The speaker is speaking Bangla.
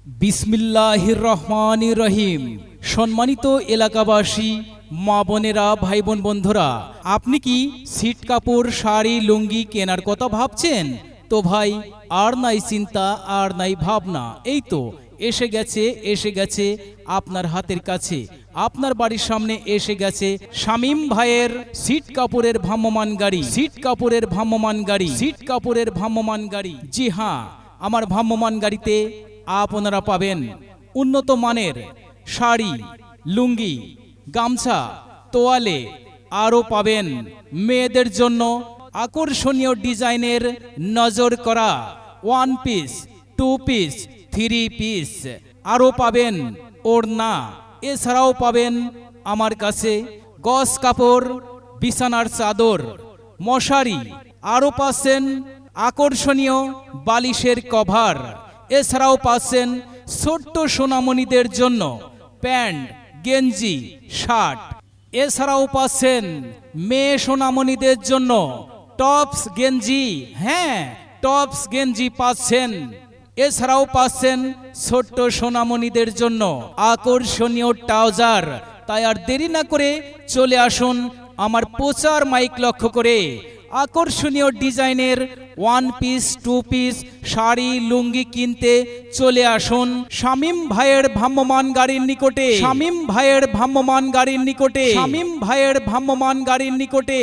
বিসমিল্লাহির রহমানির রহিম। সম্মানিত এলাকাবাসী, মা বোনেরা, ভাই বোন বন্ধুরা, আপনি কি সিট কাপড়, শাড়ি, লুঙ্গি কেনার কথা ভাবছেন? তো ভাই, আর নাই চিন্তা, আর নাই ভাবনা, এই তো এসে গেছে আপনার হাতের কাছে, আপনার বাড়ির সামনে এসে গেছে শামীম ভাইয়ের সিট কাপড়ের ভ্রাম্যমাণ গাড়ি, সিট কাপড়ের ভ্রাম্যমাণ গাড়ি, সিট কাপড়ের ভ্রাম্যমাণ গাড়ি। জি হ্যাঁ, আমার ভ্রাম্যমাণ গাড়িতে আপনারা পাবেন উন্নত মানের শাড়ি, লুঙ্গি, গামছা, তোয়ালে, আরও পাবেন মেয়েদের জন্য আকর্ষণীয় ডিজাইনের নজর করা one piece, two piece, three piece, আরও পাবেন ওড়না। এছাড়াও পাবেন আমার কাছে গস কাপড়, বিছানার চাদর, মশারি, আরও পাচ্ছেন আকর্ষণীয় বালিশের কভার। এছাড়াও পাচ্ছেন ছোট্ট সোনামণিদের জন্য প্যান্ট, গেঞ্জি, শার্ট। এছাড়াও পাচ্ছেন মেয়ে সোনামণিদের জন্য টপস গেঞ্জি, হ্যাঁ টপস গেঞ্জি পাচ্ছেন। এছাড়াও পাচ্ছেন ছোট্ট সোনামণিদের জন্য আকর্ষণীয় ট্রাউজার। তাই আর দেরি না করে চলে আসুন আমার প্রচার মাইক লক্ষ্য করে আকর্ষণীয় ডিজাইনের one piece, two piece, sari, lungi কিনতে চলে আসুন শামীম ভাইয়ের ভ্রাম্যমাণ গাড়ির নিকটে, শামীম ভাইয়ের ভ্রাম্যমাণ গাড়ির নিকটে, শামীম ভাইয়ের ভ্রাম্যমাণ গাড়ির নিকটে।